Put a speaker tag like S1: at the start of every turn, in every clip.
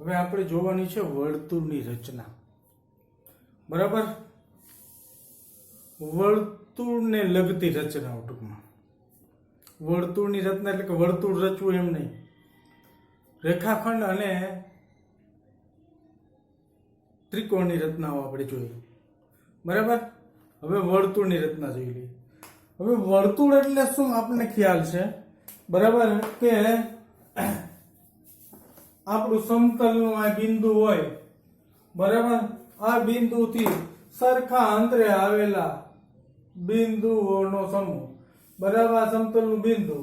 S1: હવે આપણે જોવાની છે વર્તુળની રચના. બરાબર, વર્તુળને લગતી રચનાઓ ટૂંકમાં. વર્તુળની રચના એટલે કે વર્તુળ રચવું એમ નહીં, રેખાખંડ અને ત્રિકોણની રચનાઓ આપણે જોઈએ. બરાબર, હવે વર્તુળની રચના જોઈ લઈએ. હવે વર્તુળ એટલે શું આપણને ખ્યાલ છે. બરાબર, કે આપણું સમતલનું આ બિંદુ હોય. બરાબર, આ બિંદુથી સરખા અંતરે આવેલા બિંદુઓનો સમૂહ. બરાબર, આ સમતલનું બિંદુ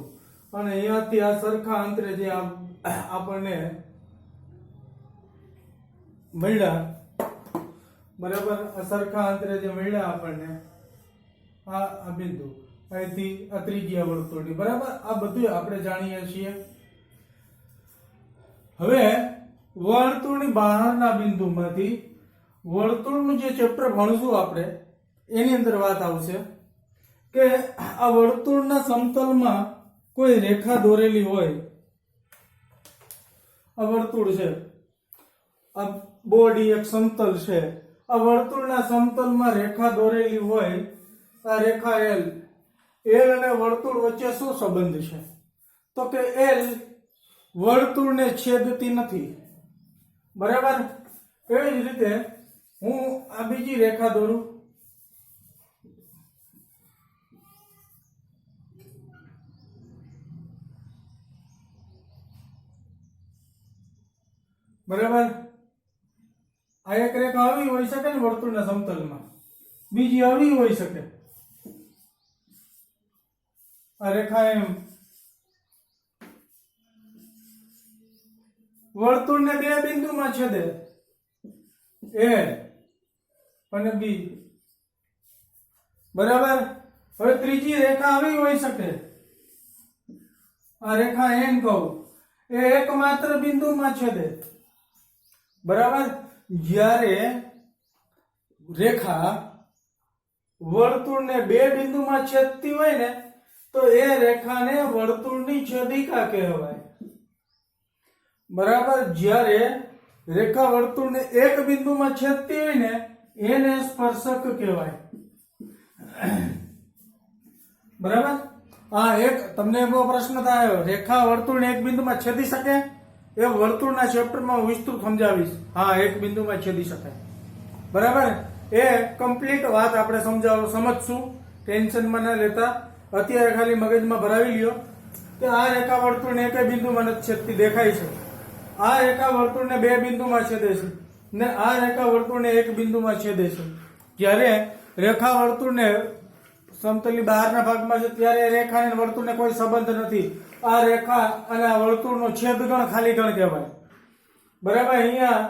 S1: અને અહીંયાથી આ સરખા અંતરે જે આપણને મળ્યા. બરાબર, આ સરખા અંતરે જે મળ્યા આપણને આ બિંદુ, અહીંથી આ ત્રિજ્યા વર્તુળની. બરાબર, આ બધું આપણે જાણીએ છીએ. હવે વર્તુળની બહારના બિંદુમાંથી વર્તુળનું જે ચેપ્ટર ભણશું આપણે એની અંદર વાત આવશે કે આ વર્તુળના સમતલમાં કોઈ રેખા દોરેલી હોય. આ વર્તુળ છે, આ બોડી એક સમતલ છે. આ વર્તુળના સમતલમાં રેખા દોરેલી હોય. આ રેખા એલ અને વર્તુળ વચ્ચે શું સંબંધ છે? તો કે એલ વર્તુળને છેદતી નથી. બરાબર, એવી જ રીતે હું આ બીજી રેખા દોરું. બરાબર, આ એક રેખા આવી હોઈ શકે ને વર્તુળના સમતલમાં, બીજી આવી હોઈ શકે. આ રેખા એમ વર્તુળને બે બિંદુમાં છેદે, એ અને બી. બરાબર, હવે ત્રીજી રેખા આવી હોઈ શકે. આ રેખા એન કહું, એ એકમાત્ર બિંદુમાં છેદે. બરાબર, જ્યારે રેખા વર્તુળને બે બિંદુમાં છેદતી હોય ને તો એ રેખાને વર્તુળની છેદિકા કહેવાય. બરાબર, જ્યારે રેખા વર્તુળને એક બિંદુમાં છેદતી હોય ને એને સ્પર્શક કહેવાય. બરાબર, હા, એક તમને એવો પ્રશ્ન થાય, રેખા વર્તુળને એક બિંદુમાં છેદી શકે? એ વર્તુળના ચેપ્ટરમાં વિસ્તૃત સમજાવીશ. હા, એક બિંદુમાં છેદી શકાય. બરાબર, એ કમ્પ્લીટ વાત આપણે સમજશું. ટેન્શનમાં ન લેતા, અત્યારે ખાલી મગજમાં ભરાવી લ્યો કે આ રેખા વર્તુળને એક બિંદુમાં નથી છેદતી, દેખાય છે. આ રેખા વર્તુળને બે બિંદુમાં છેદે છે ને આ રેખા વર્તુળને એક બિંદુમાં છેદે છે. જ્યારે રેખા વર્તુળને સમતલની બહારના ભાગમાં છે ત્યારે રેખા અને વર્તુળને કોઈ સંબંધ નથી. આ રેખા અને આ વર્તુળનો છેદગણ ખાલી ગણ કહેવાય. બરાબર, અહીંયા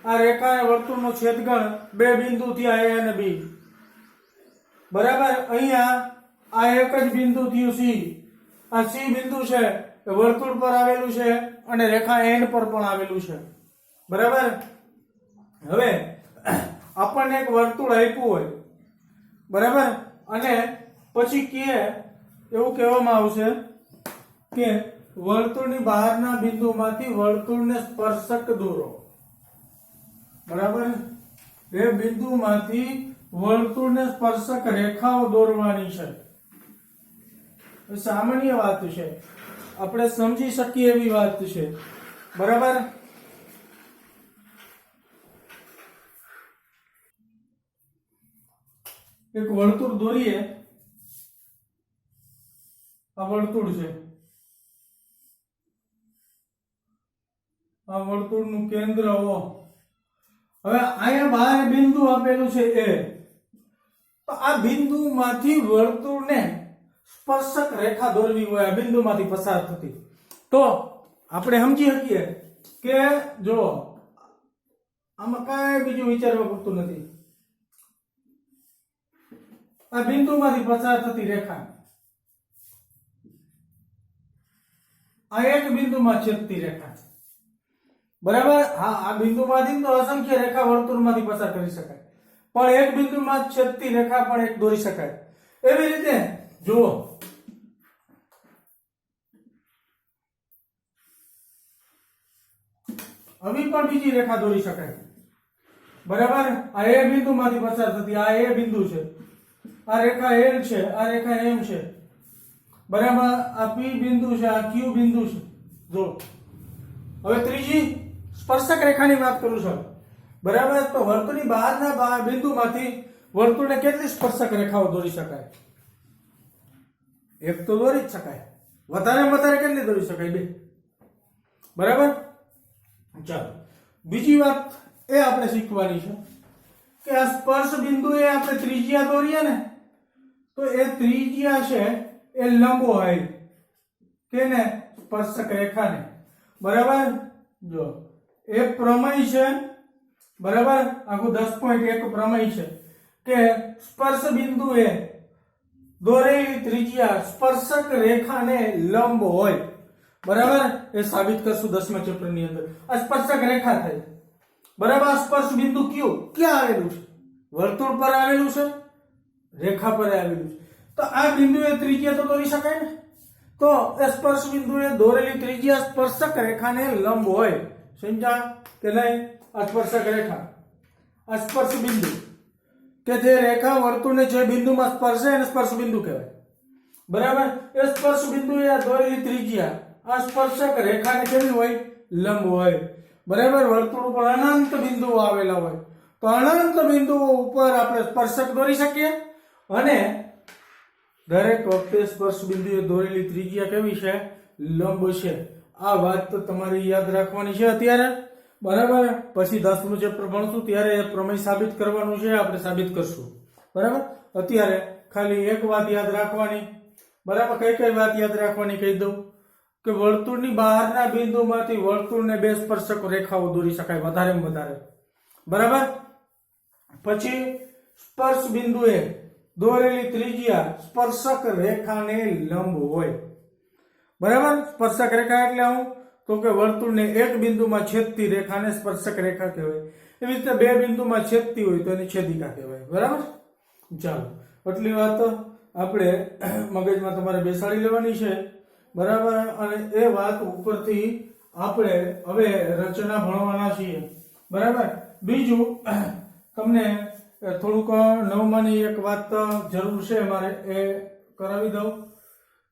S1: આ રેખા અને વર્તુળનો છેદગણ બે બિંદુ થયા, એ અને બી. બરાબર, અહીંયા આ એક જ બિંદુ થયું સી. આ સી બિંદુ છે એ વર્તુળ પર આવેલું છે અને રેખા એન પર પણ આવેલું છે. બરાબર, હવે આપણને એક વર્તુળ આપ્યું હોય. બરાબર, અને પછી કે એવું કહેવામાં આવશે કે વર્તુળની બહારના બિંદુમાંથી વર્તુળને સ્પર્શક દોરો. બરાબર, એ બિંદુમાંથી વર્તુળને સ્પર્શક રેખાઓ દોરવાની છે. સામાન્ય વાત છે, આપણે સમજી શકીએ એવી વાત છે. બરાબર, એક વર્તુળ દોરીએ. આ વર્તુળ છે, આ વર્તુળનું કેન્દ્ર O. હવે અહીંયા બહાર બિંદુ આપેલું છે એ. તો આ બિંદુમાંથી વર્તુળને સ્પર્શક રેખા દોરવી હોય, આ બિંદુમાંથી પસાર થતી, તો આપણે સમજી શકીએ કે જો આમાં કાંઈ બીજું વિચારવા પડતું નથી. આ બિંદુમાંથી પસાર થતી રેખા આ એક બિંદુમાં છેદતી રેખા છે. બરાબર, હા, આ બિંદુમાંથી તો અસંખ્ય રેખા વર્તુળમાંથી પસાર કરી શકાય, પણ એક બિંદુમાં છેદતી રેખા પણ એક દોરી શકાય. એવી રીતે જુઓ, આવી પણ બીજી રેખા દોરી શકાય. બરાબર, આ એ બિંદુમાંથી પસાર થતી આ એ બિંદુ છે, આ રેખા એલ છે, આ રેખા એમ છે. બરાબર, આ પી બિંદુ છે, આ ક્યુ બિંદુ છે. જો હવે ત્રીજી સ્પર્શક રેખાની વાત કરું છું. બરાબર, તો વર્તુળની બહારના બિંદુમાંથી વર્તુળને કેટલી સ્પર્શક રેખાઓ દોરી શકાય? એક તો દોરી જ શકાય. વધારે કેટલી દોરી શકાય? બે. બરાબર, ચાલો બીજી વાત એ આપણે શીખવાની છે કે આ સ્પર્શ બિંદુ એ આપણે ત્રિજ્યા દોરીએ ને, તો એ ત્રિજ્યા છે એ લંબ હોય કેને? સ્પર્શક રેખાને. બરાબર, જો એ પ્રમેય છે. બરાબર, આખું 10.1 પ્રમેય છે કે સ્પર્શ બિંદુ એ દોરેલી ત્રિજ્યા સ્પર્શક રેખાને લંબ હોય. બરાબર, એ સાબિત કરશું 10મા ચેપ્ટર ની અંદર. આ સ્પર્શક રેખા થઈ. બરાબર, આ સ્પર્શ બિંદુ ક્યાં આવેલું છે? વર્તુળ પર આવેલું છે, રેખા પર આવેલું છે. તો આ બિંદુએ ત્રિજ્યા તો દોરી શકાય ને. તો એ સ્પર્શ બિંદુએ દોરેલી ત્રિજ્યા સ્પર્શક રેખાને લંબ હોય. સમજા કે નહીં? આ સ્પર્શક રેખા, આ સ્પર્શ બિંદુ કે જે રેખા વર્તુળને જે બિંદુમાં સ્પર્શે એને સ્પર્શ બિંદુ કહેવાય. બરાબર, એ સ્પર્શ બિંદુએ આ દોરેલી ત્રિજ્યા આ સ્પર્શક રેખાને કેવી હોય? લંબ હોય. બરાબર, વર્તુળ ઉપર અનંત બિંદુઓ આવેલા હોય. તો અનંત બિંદુઓ ઉપર આપણે સ્પર્શક દોરી શકીએ અને દરેક વખતે સ્પર્શ બિંદુએ દોરેલી ત્રિજ્યા કેવી છે? લંબ છે. આ વાત તો તમારી યાદ રાખવાની છે અત્યારે. બરાબર, પછી 10મું ચેપ્ટર ભણશું ત્યારે એ પ્રમેય સાબિત કરવાનું છે, આપણે સાબિત કરશું. બરાબર, અત્યારે ખાલી એક વાત યાદ રાખવાની. બરાબર, કઈ વાત યાદ રાખવાની કહી દઉં કે વર્તુળની બહારના બિંદુમાંથી વર્તુળને બે સ્પર્શક રેખાઓ દોરી શકાય વધારેમાં વધારે. બરાબર, પછી સ્પર્શ બિંદુએ દોરેલી ત્રિજ્યા સ્પર્શક રેખાને લંબ હોય. બરાબર, સ્પર્શક રેખા એટલે હું તો કે વર્તુળને એક બિંદુમાં છેદતી રેખાને સ્પર્શક રેખા કહેવાય. એવી રીતે બે બિંદુમાં છેદતી હોય તો એને છેદિકા કહેવાય. બરાબર, ચાલો આટલી વાત આપણે મગજમાં તમારે બેસાડી લેવાની છે. બરાબર, અને એ વાત ઉપરથી આપણે હવે રચના ભણવાના છીએ. બરાબર, બીજું તમને થોડુંક 9માની એક વાત જરૂર છે મારે એ કરાવી દઉં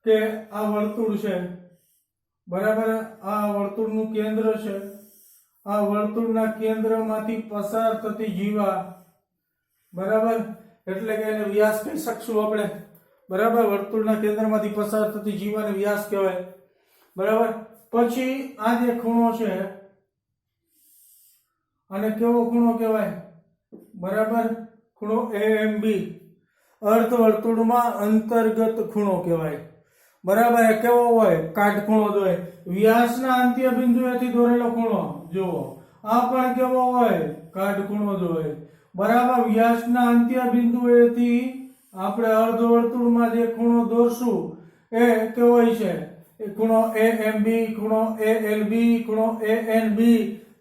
S1: કે આ વર્તુળ છે. બરાબર, આ વર્તુળનું કેન્દ્ર છે. આ વર્તુળના કેન્દ્રમાંથી પસાર થતી જીવા. બરાબર, એટલે કે એને વ્યાસ કહી શકશું આપણે. બરાબર, વર્તુળના કેન્દ્રમાંથી પસાર થતી જીવાને વ્યાસ કહેવાય. બરાબર, પછી આ જે ખૂણો છે અને કેવો ખૂણો કહેવાય? બરાબર, ખૂણો AMB અર્ધ વર્તુળમાં અંતર્ગત ખૂણો કહેવાય. બરાબર, એ કેવો હોય? કાટખૂણો જ હોય. વ્યાસના અંત્ય બિંદુએથી દોરેલો ખૂણો જુઓ, આ પણ કેવો હોય? કાટખૂણો જ હોય. બરાબર, વ્યાસના અંત્ય બિંદુએથી આપણે અર્ધ વર્તુળમાં જે ખૂણો દોરશું એ કેવો હોય છે? એ ખૂણો AMB, ખૂણો ALB, ખૂણો ANB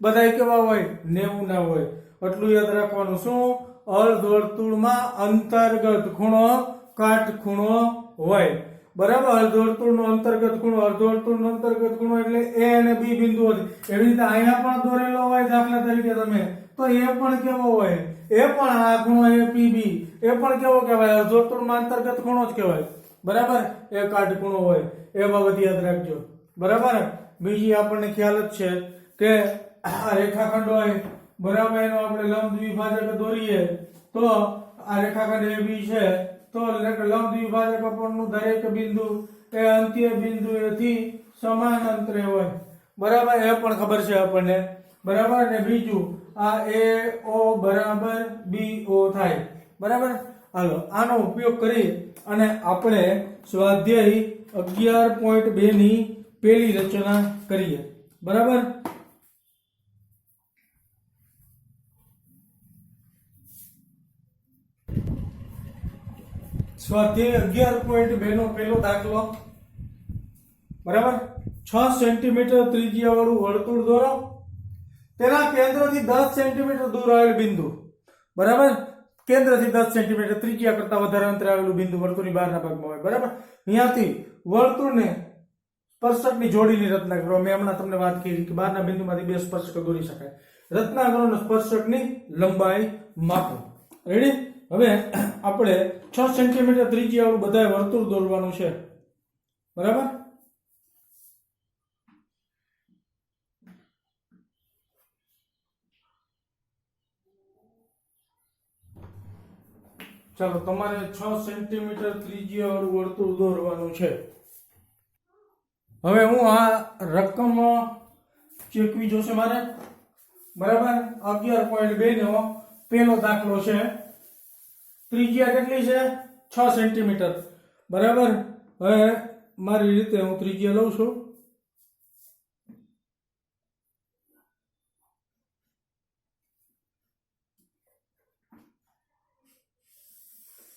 S1: બધા કેવા હોય? 90 ના હોય. એટલું યાદ રાખવાનું. શું? અર્ધ વર્તુળમાં અંતર્ગત ખૂણો કાટખૂણો હોય. બરાબર, અર્ધવર્તુળનો અંતર્ગત ખૂણો, અર્ધવર્તુળનો અંતર્ગત ખૂણો એટલે A અને B બિંદુ હતી. એવી રીતે અહીંયા પણ દોરેલો હોય દાખલા તરીકે તમે, તો એ પણ કેવો હોય? એ પણ આ ખૂણો APB એ પણ કેવો કહેવાય? અર્ધવર્તુળમાં અંતર્ગત ખૂણો જ કહેવાય. બરાબર, એ કાટખૂણો હોય. એ બાબત યાદ રાખજો. બરાબર, બીજી આપણને ખ્યાલ જ છે કે આ રેખાખંડ હોય. બરાબર, એનો આપણે લંબ દ્વિભાજક દોરીએ તો આ રેખાખંડ AB છે તો લંબ દ્વિભાજક પરનું દરેક બિંદુ એ અંત્ય બિંદુએથી સમાન અંતરે હોય. બરાબર, એ પણ ખબર છે આપણને. બરાબર, અને બીજું આ AO બરાબર BO થાય. બરાબર, હાલો આનો ઉપયોગ કરી અને આપણે સ્વાધ્યાય 11.2 ની પહેલી રચના કરીએ. બરાબર, સ્વાધ્યાય 11.2 નો પહેલો દાખલો. બરાબર, 6 સેન્ટીમીટર ત્રિજ્યા વાળું વર્તુળ દોરો. તેના કેન્દ્રથી 10 સેન્ટીમીટર દૂર આવેલ બિંદુ. બરાબર, કેન્દ્રથી 10 સેન્ટીમીટર ત્રિજ્યા કરતા વધારે અંતરે આવેલું બિંદુ વર્તુળની બહારના ભાગમાં હોય. બરાબર, અહીંયાથી વર્તુળને સ્પર્શકની જોડીની રચના કરો. મેં હમણાં તમને વાત કરી કે બહારના બિંદુમાંથી બે સ્પર્શક દોરી શકાય. રચના કરો અને સ્પર્શકની લંબાઈ માપો. રેડી? હવે આપણે 6 સેન્ટીમીટર ત્રિજ્યાવાળું બધાય વર્તુળ દોરવાનું છે. બરાબર? ચાલો, તમારે 6 સેન્ટીમીટર ત્રિજ્યાવાળું વર્તુળ દોરવાનું છે. હવે હું આ રકમ ચેકવી જોશે મારે. બરાબર? 11.2 નો પહેલો દાખલો છે. ત્રિજ્યા કેટલી છે? 6 સેન્ટીમીટર. બરાબર? હવે મારી રીતે હું ત્રિજ્યા લઉં છું.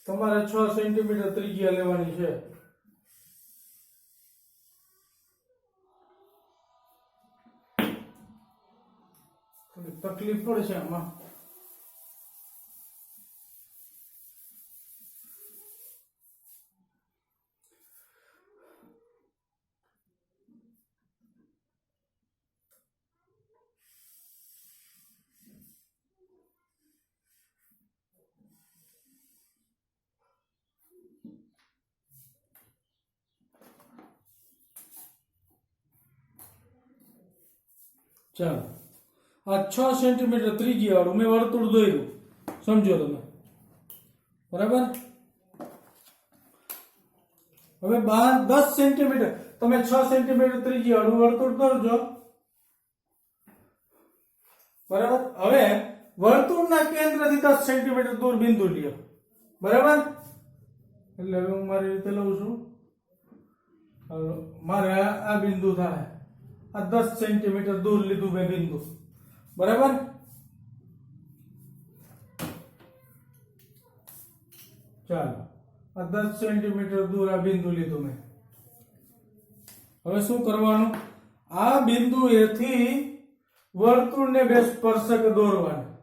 S1: તમારે 6 સેન્ટીમીટર ત્રિજ્યા લેવાની છે. તકલીફ પડશે આમાં. ચાલો, આ 6 સેન્ટીમીટર ત્રિજ્યાવાળું મેં વર્તુળ દોર્યું. સમજો તમે. બરાબર? હવે બહાર 10 સેન્ટીમીટર, તમે 6 સેન્ટીમીટર ત્રિજ્યાવાળું વર્તુળ દોરજો. બરાબર? હવે વર્તુળના કેન્દ્રથી 10 સેન્ટીમીટર દૂર બિંદુ લ્યો. બરાબર? એટલે હવે હું મારી રીતે લઉં છું. મારે આ બિંદુ થાય. આ 10 સેન્ટીમીટર દૂર લીધું મેં બિંદુ. બરાબર? ચાલો, આ 10 સેન્ટીમીટર દૂર આ બિંદુ લીધું મેં. હવે શું કરવાનું? આ બિંદુએથી વર્તુળને બે સ્પર્શક દોરવાના.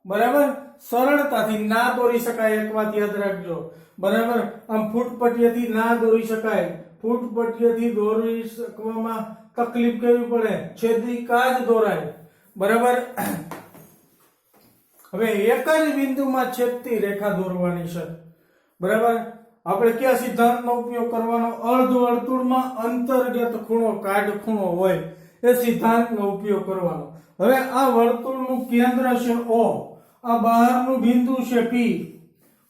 S1: બરાબર? સરળતાથી ના દોરી શકાય, એક વાત યાદ રાખજો. બરાબર? આમ ફૂટપટ્ટીથી ના દોરી શકાય. ફૂટપટ્ટીથી દોરી શકવામાં તકલીફ કેવી પડે? છેદિકા જ દોરાય. બરાબર? હવે એક જ બિંદુમાં છેદતી રેખા દોરવાની છે. બરાબર? આપણે કયા સિદ્ધાંતનો ઉપયોગ કરવાનો? અર્ધવર્તુળમાં અંતર્ગત ખૂણો કાટખૂણો હોય એ સિદ્ધાંતનો ઉપયોગ કરવાનો. હવે આ વર્તુળનું કેન્દ્ર છે O, આ બહારનું બિંદુ છે P.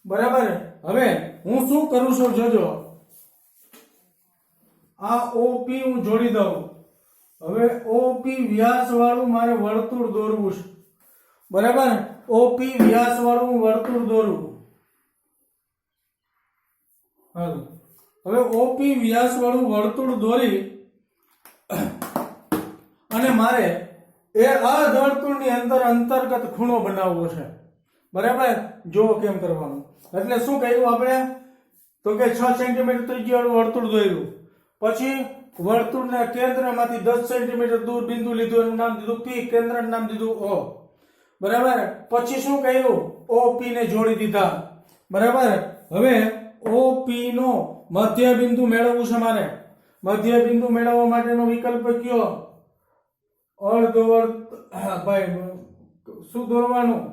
S1: બરાબર? હવે હું શું કરું છું જોજો. આ OP હું જોડી દઉં. હવે OP વ્યાસ વાળું મારે વર્તુળ દોરવું છે. બરાબર? OP વ્યાસ વાળું વર્તુળ દોરવું. હાલો, હવે OP વ્યાસ વાળું વર્તુળ દોરી અને મારે એ અર્ધવર્તુળની અંદર અંતર્ગત ખૂણો બનાવવો છે. બરાબર? જો કેમ કરવાનું. એટલે શું કહ્યું આપણે? તો કે 6 સેન્ટીમીટર ત્રિજ્યાવાળું વર્તુળ દોર્યું. પછી વર્તુળના કેન્દ્રમાંથી 10 સેન્ટીમીટર દૂર બિંદુ લીધું, એનું નામ દીધું P, કેન્દ્રનું નામ દીધું O. બરાબર? પછી શું કર્યું? OP ને જોડી દીધા. બરાબર? હવે OP નો મધ્ય બિંદુ મેળવવું છે મારે. મધ્ય બિંદુ મેળવવા માટેનો વિકલ્પ કયો? અર્ધવર્ત. ભાઈ શું દોરવાનું?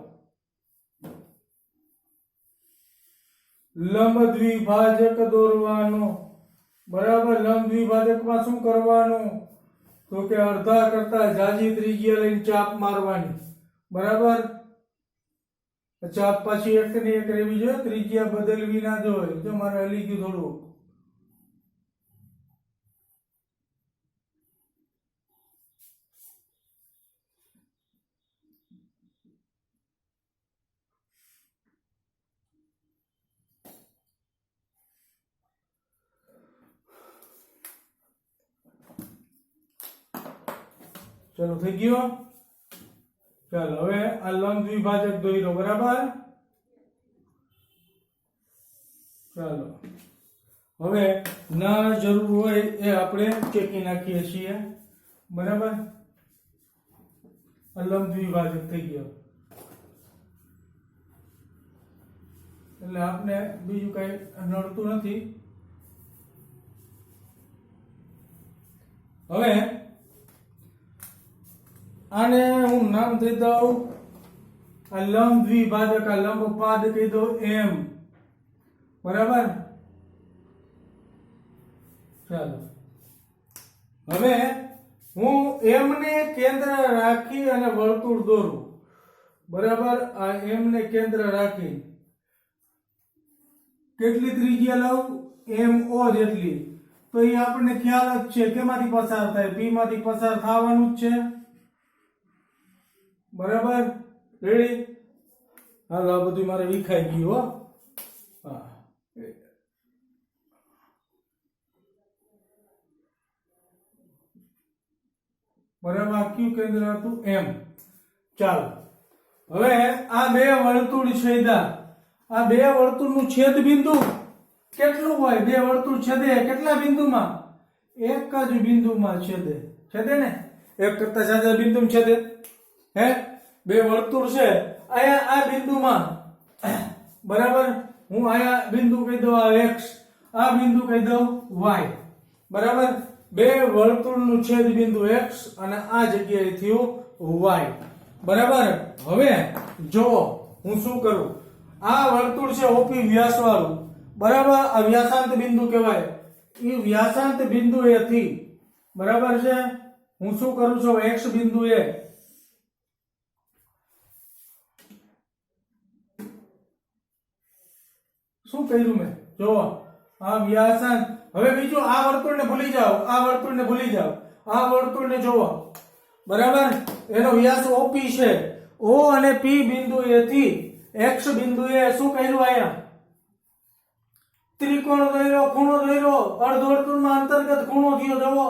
S1: લંબ દ્વિભાજક દોરવાનો. બરાબર? લંબ દ્વિભાજકમાં શું કરવાનું? તો કે અડધા કરતા જાજી ત્રિજ્યા લઈને ચાપ મારવાની. બરાબર? ચાપ પાછી એક ને એક રહેવી જોઈએ, ત્રિજ્યા બદલવી ના જોઈએ. જો મારે હલી ગયું થોડું. ચલો, થઈ ગયો. ચાલો, હવે આ લંબ દ્વિભાજક દોર્યો. બરાબર? ચાલો, હવે ના જરૂર હોય એ આપણે ચેકી નાખીએ છીએ. બરાબર? આ લંબ દ્વિભાજક થઈ ગયો. એટલે આપણે બીજું કઈ નડતું નથી. હવે આને હું નામ દઈ દઉં, આ લંબ દ્વિભાજક, આ લંબ પાદ કહી દઉં એમ. બરાબર. ચાલો હવે હું એમ ને કેન્દ્ર રાખી અને વર્તુળ દોરું. બરાબર. આ એમ ને કેન્દ્ર રાખી કેટલી ત્રિજ્યા લાવું? એમ ઓ જેટલી. તો એ આપણને ખ્યાલ જ છે કેમાંથી પસાર થાય, પી માંથી પસાર થવાનું જ છે. બરાબર. રેડી? હાલો આ બધું મારે વિખાઈ ગયું હો. હા બરાબર. આ કયું કેન્દ્ર હતું? એમ. ચાલો હવે આ બે વર્તુળ છેદા, આ બે વર્તુળનું છેદ બિંદુ કેટલું હોય? બે વર્તુળ છેદે કેટલા બિંદુમાં? એક જ બિંદુમાં છેદે. છેદે ને? એક કરતા જાજા બિંદુમાં છેદે. હે બે વર્તુળ છે આયા આ બિંદુમાં. બરાબર. હું આયા બિંદુ કહી દઉં આ x, આ બિંદુ કહી દઉં y. બરાબર. બે વર્તુળનું છેદ બિંદુ x અને આ જગ્યાએ થયું y. બરાબર. હવે જો હું શું કરું, આ વર્તુળ છે ઓપી વ્યાસ વાળું. બરાબર. આ વ્યાસાંત બિંદુ કહેવાય. એ વ્યાસાંત બિંદુ એ થી. બરાબર છે. હું શું કરું છું? x બિંદુ એ શું કર્યું મેં? જો આ વ્યાસાંત. હવે બીજું આ વર્તુળને ભૂલી જાઓ, આ વર્તુળને ભૂલી જાઓ, આ વર્તુળને જોવો. બરાબર. એનો વ્યાસ ઓપી છે. ઓ અને પી બિંદુ એ થી x બિંદુ એ શું કર્યું? આયા ત્રિકોણ દોર્યો, ખૂણો દોર્યો, અર્ધવર્તુળમાં અંતર્ગત ખૂણો થયો. જુઓ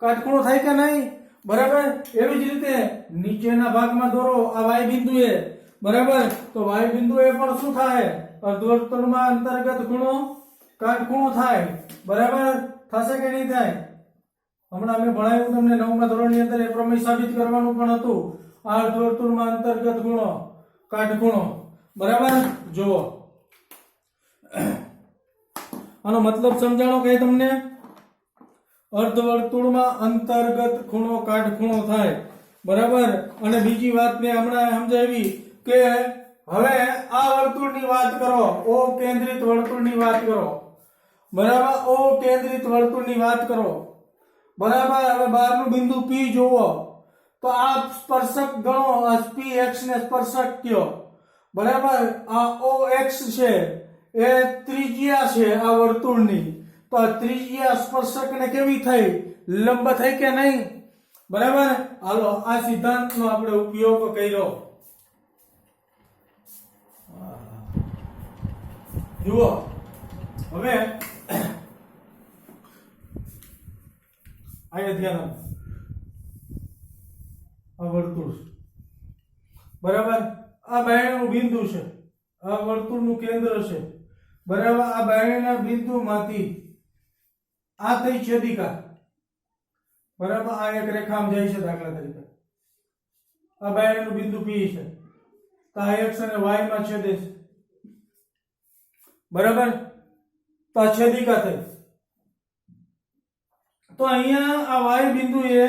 S1: કાટખૂણો થાય કે નહીં? બરાબર. એવી જ રીતે નીચેના ભાગમાં દોરો આ y બિંદુ એ. બરાબર. તો y બિંદુ એ પણ શું થાય? અર્ધવર્તુળમાં અંતર્ગત ખૂણો કાટખૂણો થાય. બરાબર. થશે કે નહીં થાય? હમણાં અમે ભણાવ્યું તમને 9મા ધોરણની અંદર એ પ્રમેય સાબિત કરવાનું પણ હતું. આ અર્ધવર્તુળમાં અંતર્ગત ખૂણો કાટખૂણો. બરાબર. જુઓ આનો મતલબ સમજાણો કે તમને? અર્ધવર્તુળમાં અંતર્ગત ખૂણો કાટખૂણો થાય. બરાબર. અને બીજી વાત મેં હમણાં સમજાવી કે હવે આ વર્તુળની વાત કરો, ઓ કેન્દ્રિત વર્તુળની વાત કરો. બરાબર. ઓ કેન્દ્રિત વર્તુળની વાત કરો. બરાબર. હવે બહારનું બિંદુ P જોવો તો આ સ્પર્શક ગણો, આ PX ને સ્પર્શક કયો. બરાબર. આ OX છે એ ત્રિજ્યા છે આ વર્તુળની. તો આ ત્રિજ્યા સ્પર્શકને કેવી થઈ? લંબ થઈ કે નહીં? બરાબર. હાલો આ સિદ્ધાંતનો આપણે ઉપયોગ કર્યો. જુઓ હવે અહીંયા ધ્યાન આપો. આ વર્તુળ છે. બરાબર. આ બાયણનું બિંદુ છે, આ વર્તુળનું કેન્દ્ર છે. બરાબર. આ બાયણના બિંદુમાંથી આ થઈ છેદિકા. બરાબર. આ એક રેખામાં જાય છે. દાખલા તરીકે આ બાયણનું બિંદુ P છે, તો આ x અને y માં છેદે છે. બરાબર. તો આ છેદિકા થઈ. તો અહીંયા આ y બિંદુ એ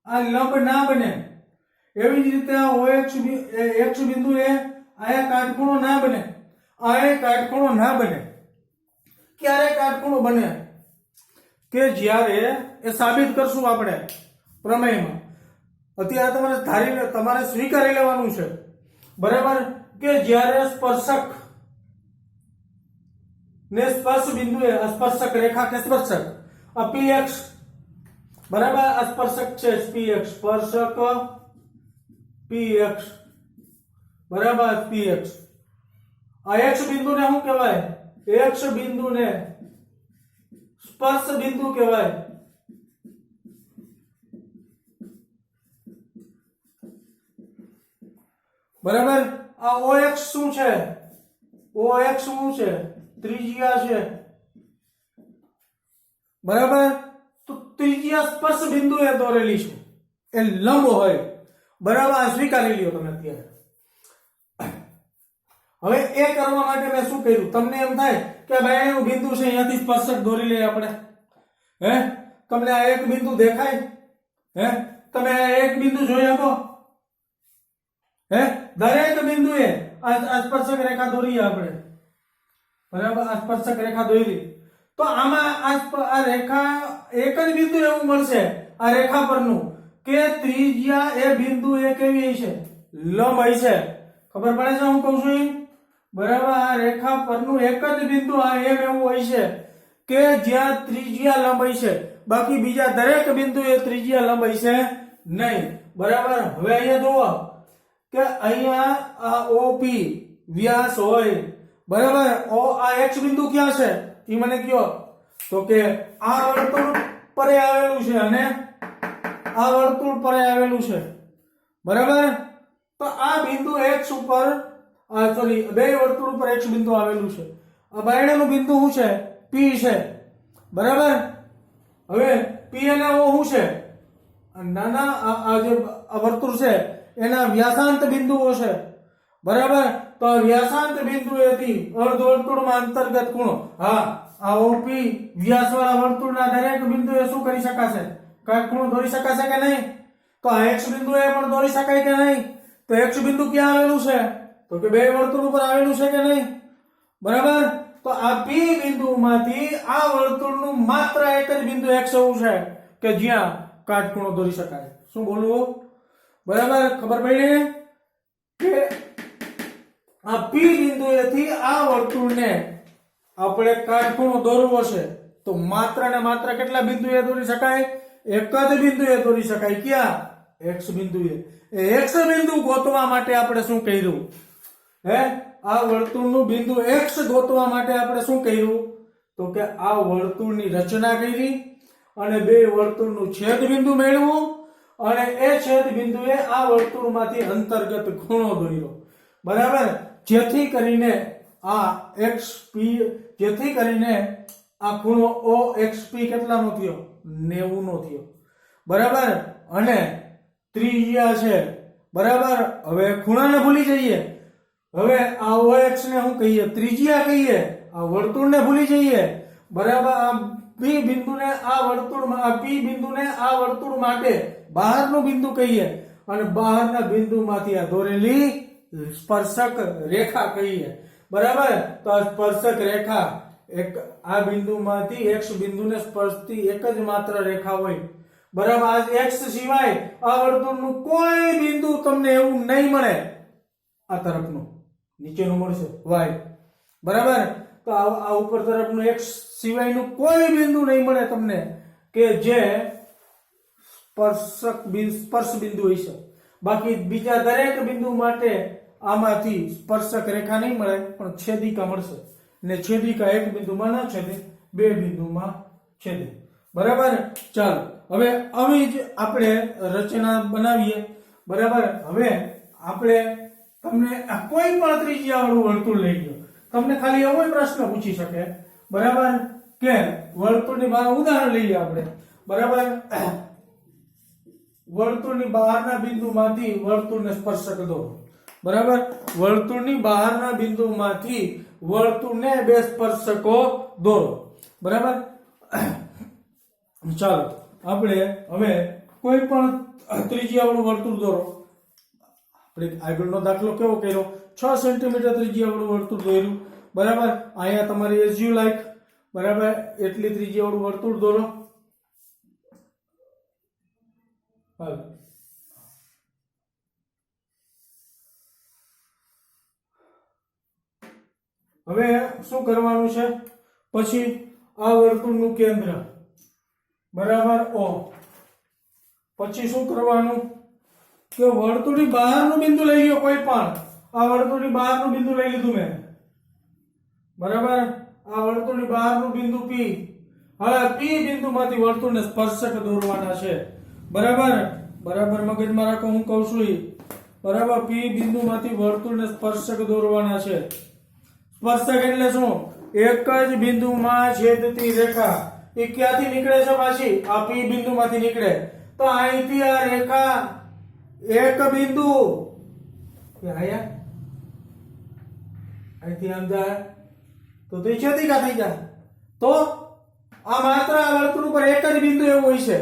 S1: આ લંબ ના બને. એવી જ રીતે આ OX x બિંદુ એ આયા કાટખૂણો ના બને. આયા કાટખૂણો ના બને. ક્યારે કાટખૂણો બને? કે જ્યારે એ સાબિત કરશું આપણે પ્રમેયમાં. અત્યારે તમારે સ્વીકારી લેવાનું છે. બરાબર. કે જ્યારે સ્પર્શક ને સ્પર્શ બિંદુ એ સ્પર્શક રેખા કે સ્પર્શક આ PX. બરાબર. આ સ્પર્શક છે PX, સ્પર્શક PX. બરાબર. PX. આ X બિંદુને શું કહેવાય? X બિંદુને સ્પર્શ બિંદુ કહેવાય. બરાબર. આ OX શું છે? OX શું છે? ત્રિજ્યા છે. બરાબર. તો ત્રિજ્યા સ્પર્શ બિંદુ એ દોરેલી છે, એ લંબ હોય. બરાબર. આ સ્વીકારી લ્યો તમે અત્યારે. હવે એ કરવા માટે મેં શું કર્યું? તમને એમ થાય કે બાયણનું બિંદુ છે, અહીંયાથી સ્પર્શક દોરી લઈએ આપણે. હે તમને આ એક બિંદુ દેખાય? હે, તમે આ એક બિંદુ જોઈ શકો? હે, દરેક બિંદુએ આ સ્પર્શક રેખા દોરીએ આપણે, બરાબર? આ સ્પર્શક રેખા દોરી તો આમાં આ રેખા એક જ બિંદુ એવું મળશે આ રેખા પરનું કે ત્રિજ્યા એ બિંદુ એ કેવી છે? લંબ હશે. ખબર પડે છે હું કહું છું? બરાબર, આ રેખા પરનું એક જ બિંદુ આ એમ એવું હોય છે કે જ્યાં ત્રિજ્યા લંબ હશે, બાકી બીજા દરેક બિંદુ એ ત્રિજ્યા લંબ હશે નહીં. બરાબર, હવે અહીંયા જુઓ કે અહીંયા આ ઓપી વ્યાસ હોય, બરાબર? આ એક્સ બિંદુ ક્યાં છે એ મને કયો? તો કે આ વર્તુળ પરે આવેલું છે અને આ વર્તુળ પરે આવેલું છે, બરાબર? તો આ બિંદુ x ઉપર સોરી બે વર્તુળ ઉપર x બિંદુ આવેલું છે. આ બાયણાનું બિંદુ શું છે? P છે, બરાબર? હવે P અને O શું છે? નાના આ જે વર્તુળ છે એના વ્યાસાંત બિંદુઓ છે, બરાબર? તો આ વ્યાસાંત બિંદુએથી અર્ધવર્તુળમાં અંતર્ગત ખૂણો, હા, આ OP વ્યાસવાળા વર્તુળના દરેક બિંદુએ શું કરી શકાશે? કાટખૂણો દોરી શકાશે કે નહીં? તો આ x બિંદુએ પણ દોરી શકાય કે નહીં? તો x બિંદુ ક્યાં આવેલું છે? તો કે બે વર્તુળ ઉપર આવેલું છે કે નહીં? બરાબર? તો આ P બિંદુમાંથી આ વર્તુળનું માત્ર એક જ બિંદુ x એવું છે કે જ્યાં કાટખૂણો દોરી શકાય. શું બોલવું? બરાબર, ખબર પડી કે આ P બિંદુએથી આ વર્તુળને આપણે કાટખૂણો દોરવો છે તો માત્ર ને માત્ર કેટલા બિંદુએ દોરી શકાય? એક જ બિંદુએ દોરી શકાય. ક્યાં? x બિંદુએ. એ x બિંદુ ગોતવા માટે આપણે શું કર્યું? હે, આ વર્તુળનું બિંદુ x ગોતવા માટે આપણે શું કર્યું? તો કે આ વર્તુળની રચના કરી અને બે વર્તુળનું છેદ બિંદુ મેળવ્યું અને એ છેદ બિંદુએ આ વર્તુળમાંથી અંતર્ગત ખૂણો દોર્યો, બરાબર? જેથી કરીને આ xp, જેથી કરીને આ ખૂણો OXP કેટલાનો થયો? 90 નો થયો, બરાબર? અને ત્રિજ્યા છે, બરાબર? હવે ખૂણાને ભૂલી જઈએ. હવે આ OX ને શું કહીએ? ત્રિજ્યા કહીએ. આ વર્તુળને ભૂલી જઈએ, બરાબર? આ P બિંદુને આ વર્તુળમાં, આ P બિંદુને આ વર્તુળ માટે બહારનું બિંદુ કહીએ અને બહારના બિંદુમાંથી આ દોરેલી સ્પર્શક રેખા કહીએ, બરાબર? તો આ સ્પર્શક રેખા એક આ બિંદુમાંથી x બિંદુને સ્પર્શતી એક જ માત્ર રેખા હોય, બરાબર? આ x સિવાય આ વર્તુળનું કોઈ બિંદુ તમને એવું નહીં મળે. આ તરફનું નીચેનું મળશે y, બરાબર? તો આ ઉપર તરફનું x સિવાયનું કોઈ બિંદુ નહીં મળે તમને કે જે સ્પર્શ બિંદુ હશે. બાકી બીજા દરેક બિંદુ માટે આમાંથી સ્પર્શક રેખા નહીં મળે પણ છેદિકા મળશે ને છેદિકા એક બિંદુમાં ના છેદે, બે બિંદુમાં છેદે, બરાબર? ચાલો હવે આવી જ આપણે રચના બનાવીએ, બરાબર? હવે આપણે તમને કોઈ પણ ત્રિજ્યાવાળું વર્તુળ લઈ ગયો, તમને ખાલી એવો પ્રશ્ન પૂછી શકે, બરાબર? કે વર્તુળની બહાર ઉદાહરણ લઈએ આપણે, બરાબર? વર્તુળની બહારના બિંદુમાંથી વર્તુળને સ્પર્શક દોરો, બરાબર? વર્તુળની બહારના બિંદુમાંથી વર્તુળને બે સ્પર્શકો દોરો, બરાબર? ચાલો આપણે હવે કોઈ પણ ત્રિજ્યાવાળું વર્તુળ દોરો. આપણે આગળનો દાખલો કેવો કર્યો? 6 સેન્ટીમીટર ત્રિજ્યાવાળું વર્તુળ દોર્યું, બરાબર? અહીંયા તમારી એઝ યુ લાઈક, બરાબર? એટલી ત્રિજ્યાવાળું વર્તુળ દોરો. હાલ, હવે શું કરવાનું છે? પછી આ વર્તુળનું કેન્દ્ર, બરાબર? O. પછી શું કરવાનું કે વર્તુળની બહારનું બિંદુ લઈ લ્યો કોઈ પણ. આ વર્તુળની બહારનું બિંદુ લઈ લીધું મેં, બરાબર? આ વર્તુળની બહારનું બિંદુ P. હવે P બિંદુમાંથી વર્તુળને સ્પર્શક દોરવાના છે, બરાબર? બરાબર મગજમાં રાખો હું કહું છું ઈ, બરાબર? P બિંદુમાંથી વર્તુળને સ્પર્શક દોરવાના છે. સ્પર્શક એટલે શું? એક જ બિંદુમાં છેદતી રેખા. એ ક્યાંથી નીકળે છે? પાછી આ P બિંદુમાંથી નીકળે. તો અહીંથી આ રેખા એક બિંદુ અહીંથી આમ જાય તો છેદિકા થઈ જાય. તો આ માત્ર આ વર્તુળ ઉપર એક જ બિંદુ એવું હોય છે,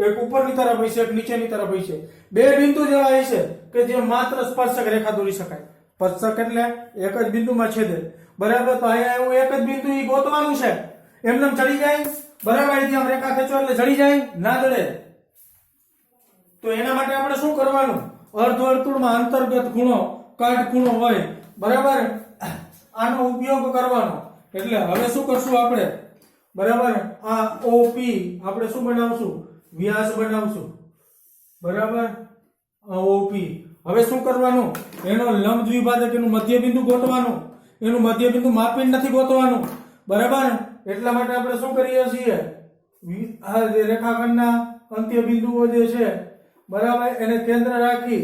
S1: એક ઉપરની તરફ હોય છે, એક નીચેની તરફ હોય છે. બે બિંદુ જેવા હોય છે કે જે માત્ર સ્પર્શક રેખા દોરી શકાય. સ્પર્શક એટલે એક જ બિંદુમાં છેદે. બરાબર, તો અહીંયા એવું એક જ બિંદુ ઈ ગોતવાનું છે. એમને ચડી જાય, બરાબર, અહીંથી આમ રેખા ખેંચો એટલે ચડી જાય, ના ચડે. તો એના માટે આપણે શું કરવાનું? અર્ધવર્તુળમાં અંતર્ગત ખૂણો, કાટખૂણો હોય, બરાબર, આનો ઉપયોગ કરવાનો. એટલે હવે શું કરશું આપણે? બરાબર, આ OP આપણે શું બનાવશું? વ્યાસ બનાવશું. બરાબર, આ OP. હવે શું કરવાનું? એનો લંબ દ્વિભાજક, એનું મધ્યબિંદુ ગોતવાનું. એનું મધ્યબિંદુ માપીને નથી ગોતવાનું. બરાબર, એટલા માટે આપણે શું કરીએ છીએ? આ જે રેખાખંડના અંત્ય બિંદુઓ જે છે, બરાબર, એને કેન્દ્ર રાખી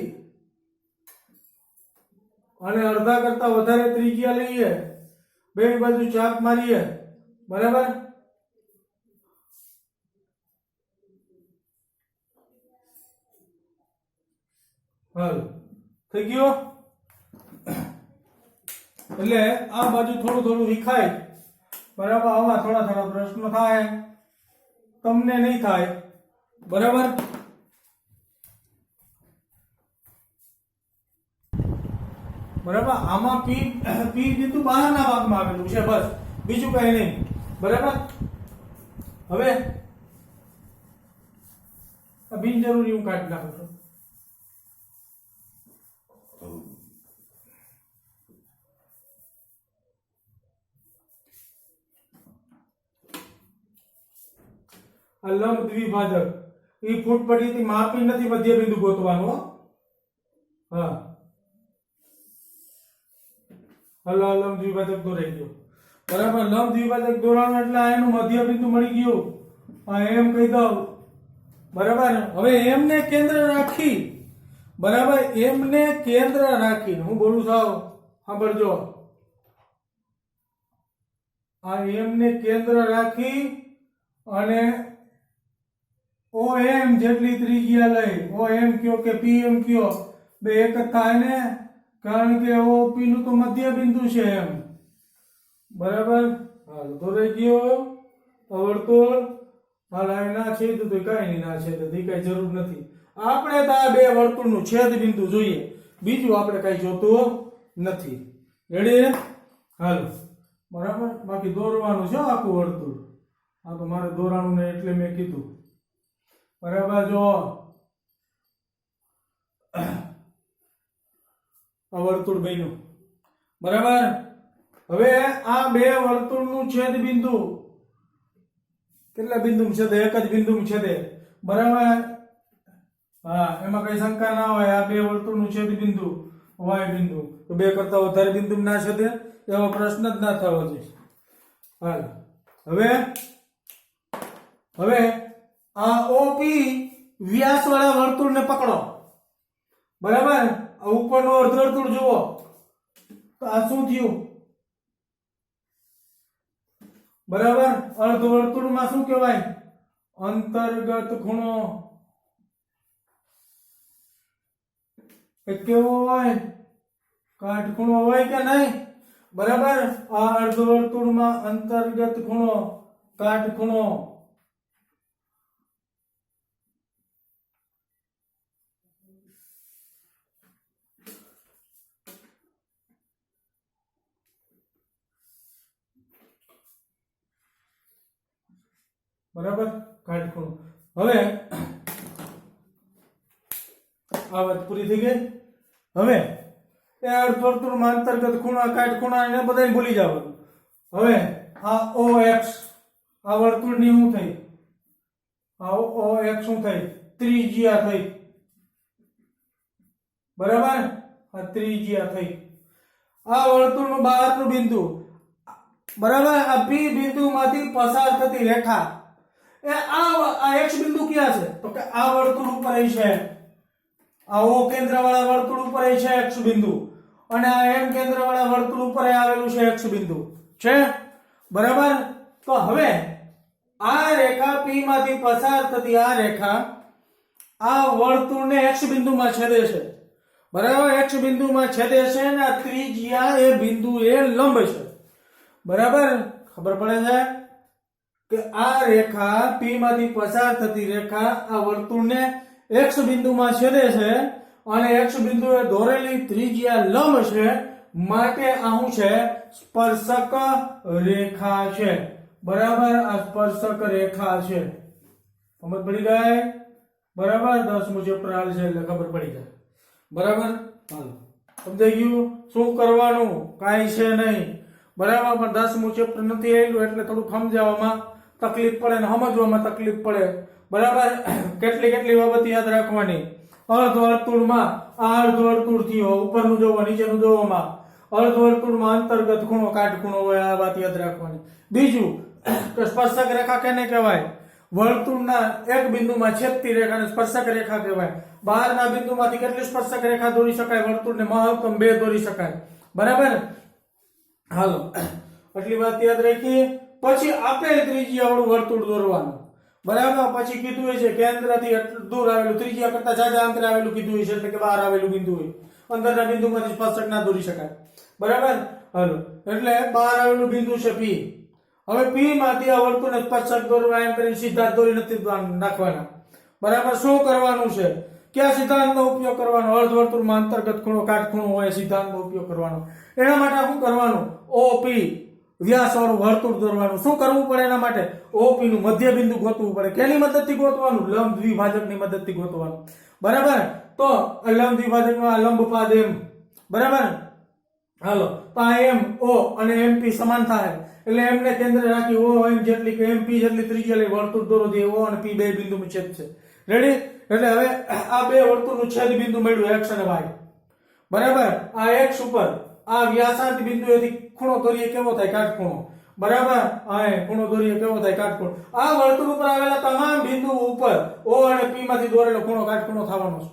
S1: અને અડધા કરતા વધારે ત્રિજ્યા લઈએ, બે બાજુ ચાપ મારીએ. બરાબર, હાલ થઈ ગયો. એટલે આ બાજુ થોડું થોડું વિખાય. બરાબર, આવા થોડા થોડા પ્રશ્નો થાય, તમને નહીં થાય. બરાબર, બરાબર, આમાં પી બિંદુ બહારના ભાગમાં આવેલું છે, બસ, બીજું કઈ નહીં. બરાબર, હવે બિનજરૂરી હું કાઢી નાખું છું. આ લંબ દ્વિભાજક એ ફૂટપટ્ટીથી માપી નથી મધ્ય બિંદુ ગોતવાનું. હા, હલો, લંબ દ્વિભાજક દોરાઈ ગયો. બરાબર, લંબ દ્વિભાજક દોરાણું એટલે એનું મધ્ય બિંદુ મળી ગયું. આ એમ કહી દઉં. બરાબર, હવે એમને કેન્દ્ર રાખી, બરાબર, એમને કેન્દ્ર રાખી, હું બોલું સાવ સાંભળજો. આ એમને કેન્દ્ર રાખી અને OM જેટલી ત્રિજ્યા લઈ, OM કયો કે PM કયો, બે એક જ થાય ને, કારણ કે OP નું તો મધ્ય બિંદુ છે એમ. બરાબર, હાલ દોરાઈ ગયો વર્તુળ. હાલ આ ના છેદ તો કઈ નહીં, ના છેદ તો કઈ જરૂર નથી. આપણે તો આ બે વર્તુળનું છેદ બિંદુ જોઈએ, બીજું આપણે કઈ જોતું નથી. રેડી? હાલ, બરાબર, બાકી દોરવાનું છે આખું વર્તુળ. આ તો મારે દોરાણું ને એટલે મેં કીધું. બરાબર, જો આ વર્તુળ બન્યું. બરાબર, હવે આ બે વર્તુળનું છેદ બિંદુ કેટલા બિંદુ છેદે? એક જ બિંદુ છેદે. બરાબર, હા, એમાં કઈ શંકા ના હોય. આ બે વર્તુળનું છેદ બિંદુ Y બિંદુ, તો બે કરતા વધારે બિંદુ ના છેદે એવો પ્રશ્ન જ ના થવો જોઈએ. હાલ, હવે આ OP વ્યાસ વાળા વર્તુળને પકડો. બરાબર, આ ઉપરનું અર્ધવર્તુળ જુઓ, તો આ શું થયું? બરાબર, અર્ધવર્તુળમાં શું કહેવાય? અંતર્ગત ખૂણો. એ કેવો હોય? કાટખૂણો હોય કે નહીં? બરાબર, આ અર્ધવર્તુળમાં અંતર્ગત ખૂણો, કાટખૂણો. બરાબર, કાટખૂણો. હવે આ વાત પૂરી થઈ ગઈ. હવે એ અર્ધવર્તુળમાં અંતર્ગત ખૂણા, કાટખૂણા એને બધાને ભૂલી જવાનું. હવે આ OX, આ વર્તુળની શું થઈ? આ OX શું થઈ? ત્રિજ્યા થઈ. બરાબર, આ ત્રિજ્યા થઈ. આ વર્તુળનું બહારનું બિંદુ, બરાબર, આ P બિંદુમાંથી પસાર થતી રેખા, એ આ X બિંદુ ક્યાં છે? તો કે આ વર્તુળ ઉપર છે. આ O કેન્દ્ર વાળા વર્તુળ ઉપર છે X બિંદુ, અને આ M કેન્દ્ર વાળા વર્તુળ ઉપર આવેલું છે X બિંદુ છે. બરાબર, તો હવે આ રેખા P માંથી પસાર થતી આ રેખા આ વર્તુળને X બિંદુમાં છેદે છે. બરાબર, X બિંદુમાં છેદે છે અને આ ત્રિજ્યા એ બિંદુ એ લંબ છે. બરાબર, ખબર પડે છે? કે આ રેખા P માંથી પસાર થતી રેખા આ વર્તુળને X બિંદુમાં છેદે છે અને X બિંદુએ દોરેલી ત્રિજ્યા લંબ છે, માટે આ શું છે? સ્પર્શક રેખા છે. બરાબર, આ સ્પર્શક રેખા છે. સમજ પડી ગઈ? બરાબર, 10મું ચેપ્ટર હાલ છે એટલે ખબર પડી જાય. બરાબર, હાલો સમજાઈ ગયું? શું કરવાનું? કાંઈ છે નહીં. બરાબર, પણ 10મું ચેપ્ટર નથી આવેલું એટલે થોડું સમજાવવામાં તકલીફ પડે ને સમજવામાં તકલીફ પડે. બરાબર, કેટલી બાબત યાદ રાખવાની. અર્ધવર્તુળમાં આ અર્ધવર્તુળ થયો, ઉપરનું જોવો નીચેનું જોવામાં. અર્ધવર્તુળમાં અંતર્ગત ખૂણો કાટખૂણો હોય, આ વાત યાદ રાખવાની. બીજું કે સ્પર્શક રેખા કેને કહેવાય? વર્તુળના એક બિંદુમાં છેદતી રેખાને સ્પર્શક રેખા કહેવાય. બહારના બિંદુમાંથી કેટલી સ્પર્શક રેખા દોરી શકાય? વર્તુળને મહત્તમ 2 દોરી શકાય. બરાબર, હાલો આટલી વાત યાદ રાખી. પછી આપેલ ત્રિજ્યા વાળું વર્તુળ દોરવાનું. બરાબર, પછી કીધું હોય છે કેન્દ્રથી એટલું દૂર આવેલું, ત્રિજ્યા કરતા જાજા અંતરે આવેલું કીધું હોય છે, એટલે કે બહાર આવેલું બિંદુ હોય. અંદરના બિંદુમાંથી સ્પર્શક ના દોરી શકાય. બરાબર, હાલો એટલે બહાર આવેલું બિંદુ છે P. હવે P માંથી આ વર્તુળને સ્પર્શક દોરવા એમ કરીને સીધા દોરી નથી નાખવાના. બરાબર, શું કરવાનું છે? કયા સિદ્ધાંતનો ઉપયોગ કરવાનો? અર્ધવર્તુળમાં અંતર્ગત ખૂણો કાટખૂણો હોય, સિદ્ધાંતનો ઉપયોગ કરવાનો. એના માટે શું કરવાનું? OP વ્યાસ વાળું વર્તુળ દોરવાનું. શું કરવું પડે એના માટે? OP નું મધ્ય બિંદુ ગોતવું પડે. કેની મદદથી ગોતવાનું? લંબ દ્વિભાજકની મદદથી ગોતવાનું. બરાબર, તો લંબ દ્વિભાજકમાં લંબ પાદ M. બરાબર, હાલો તો આ M O અને MP સમાન થાય એટલે M ને કેન્દ્ર રાખી O M જેટલી કે MP જેટલી ત્રિજ્યા લઈ વર્તુળ દોરો. જે O અને P બે બિંદુમાં છેદ છે. રેડી? એટલે હવે આ બે વર્તુળનું છેદ બિંદુ મળ્યું X અને Y. બરાબર, આ X ઉપર આ વ્યાસાર્ધ બિંદુએથી ખૂણો દોરીએ કેવો થાય? કાટખૂણો. બરાબર, આ ખૂણો દોરીએ કેવો થાય? કાટખૂણો. આ વર્તુળ ઉપર આવેલા તમામ બિંદુ ઉપર O અને P માંથી દોરેલો ખૂણો કાટખૂણો થવાનો છે.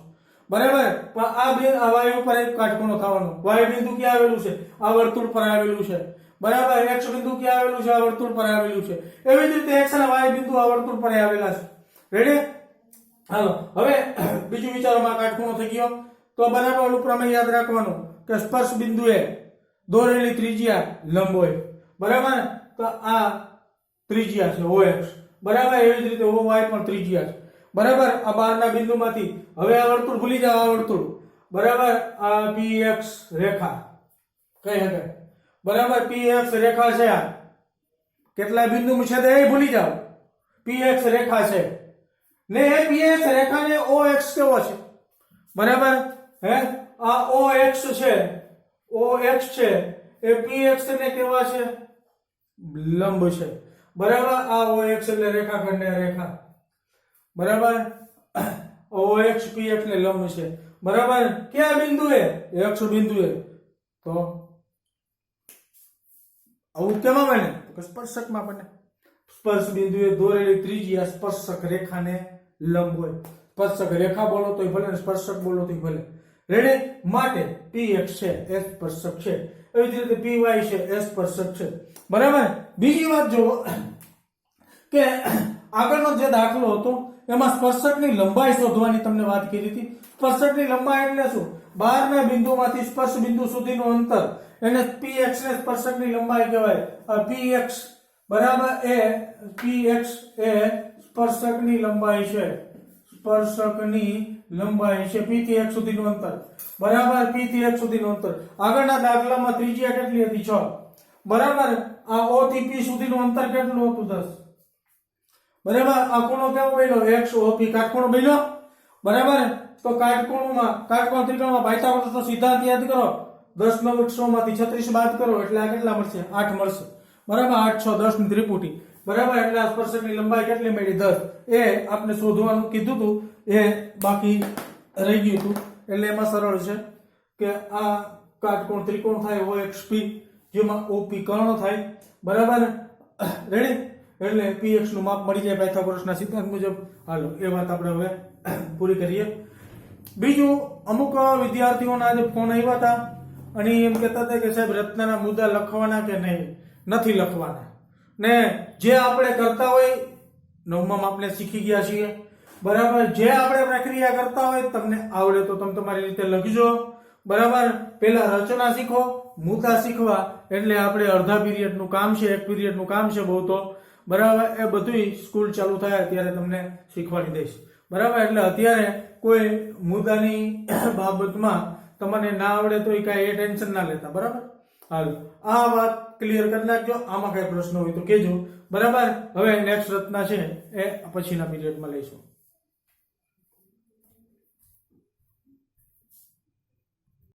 S1: બરાબર, પણ આ Y ઉપર એક કાટખૂણો થવાનો. Y બિંદુ ક્યાં આવેલું છે? આ વર્તુળ પર આવેલું છે. બરાબર, X બિંદુ ક્યાં આવેલું છે? આ વર્તુળ પર આવેલું છે. એવી જ રીતે X અને Y બિંદુ આ વર્તુળ પર આવેલા છે. રેડી? હાલો હવે બીજું વિચારોમાં કાટખૂણો થઈ ગયો. તો બરાબર ઓલું પ્રમેય યાદ રાખવાનું કે સ્પર્શ બિંદુએ દોરેલી ત્રિજ્યા લંબ હોય. બરાબર, તો આ ત્રિજ્યા છે OX. બરાબર, એવી જ રીતે OY પણ ત્રિજ્યા છે. બરાબર, આ બહારના બિંદુમાંથી હવે આ વર્તુળ ભૂલી જાઓ. આ વર્તુળ બરાબર, આ PX રેખા કઈ હશે? બરાબર, PX રેખા છે. આ કેટલા બિંદુમાં છે એ ભૂલી જાઓ. PX રેખા છે ને એ PX રેખાને OX કેવો છે? બરાબર, હે આ OX છે. OX છે એ PX ને કેવા છે? લંબ છે. બરાબર, આ OX એટલે રેખાખંડને રેખા. બરાબર, OX PX ને લંબ છે. બરાબર, કયા બિંદુએ? X બિંદુએ. તો આવું કેમાં બને? તો સ્પર્શકમાં બને. સ્પર્શ બિંદુએ દોરેલી ત્રિજ્યા સ્પર્શક રેખાને લંબ હોય. સ્પર્શક રેખા બોલો તોય ભલે ને સ્પર્શક બોલો તોય ભલે. રેડી? માટે PX છે એ સ્પર્શક છે. એવી જ રીતે PY છે એ સ્પર્શક છે. બરાબર, બીજી વાત જુઓ કે આગળનો જે દાખલો હતો એમાં સ્પર્શકની લંબાઈ શોધવાની તમને વાત કરી હતી. સ્પર્શકની લંબાઈ એટલે શું? બહારના બિંદુમાંથી સ્પર્શ બિંદુ સુધીનું અંતર એને PX ને સ્પર્શકની લંબાઈ કહેવાય. PX બરાબર એ PX એ સ્પર્શકની લંબાઈ છે. સ્પર્શકની લંબાઈ છે P થી X સુધીનું અંતર. બરાબર, P થી X સુધીનું અંતર. આગળના દાખલામાં ત્રિજ્યા કેટલી હતી? 6. બરાબર, આ O થી P સુધીનું અંતર કેટલું હતું? 10. બરાબર, આ ખૂણો કેવો બન્યો? XOP કાટખૂણો બન્યો. બરાબર, તો કાટકોણ ત્રિકોણમાં પાયથાગોરસનો સિદ્ધાંત યાદ કરો. 10 નો 100 માંથી 36 બાદ કરો એટલે આ કેટલા મળશે? 8 મળશે. બરાબર, 8 6 10 ની ત્રિપુટી. બરાબર, એટલે આ સ્પર્શકની લંબાઈ કેટલી મળી? 10. એ આપણે શોધવાનું કીધું હતું, એ બાકી રહી ગયું હતું. એટલે એમાં સરળ છે કે આ કાટકોણ ત્રિકોણ થાય OXP, જેમાં OP કર્ણ થાય. બરાબર, રેડી? એટલે PX નું માપ મળી જાય પાયથાગોરસના સિદ્ધાંત મુજબ. હાલો એ વાત આપણે હવે પૂરી કરીએ. બીજું, અમુક વિદ્યાર્થીઓના આજે ફોન આવ્યા હતા અને એમ કહેતા હતા કે સાહેબ રચનાના મુદ્દા લખવાના કે નહીં? નથી લખવાના. ને જે આપણે કરતા હોય 9માં આપણે શીખી ગયા છીએ. બરાબર, જે આપણે પ્રક્રિયા કરતા હોય તમને આવડે તો તમે તમારી રીતે લખજો. બરાબર, પહેલા રચના શીખો, મુદ્દા શીખવા એટલે આપણે અડધા પીરિયડનું કામ છે, 1 પીરિયડનું કામ છે બહુ તો. બરાબર, એ બધું સ્કૂલ ચાલુ થાય ત્યારે તમને શીખવાડી દઈશ. બરાબર, એટલે અત્યારે કોઈ મુદ્દાની બાબતમાં તમને ના આવડે તો કાંઈ એ ટેન્શન ના લેતા. બરાબર, હાલ આ વાત ક્લિયર કરી નાખજો. આમાં કઈ પ્રશ્ન હોય તો કહેજો. બરાબર, હવે નેક્સ્ટ રચના છે એ પછીના પીરિયડમાં લઈશું.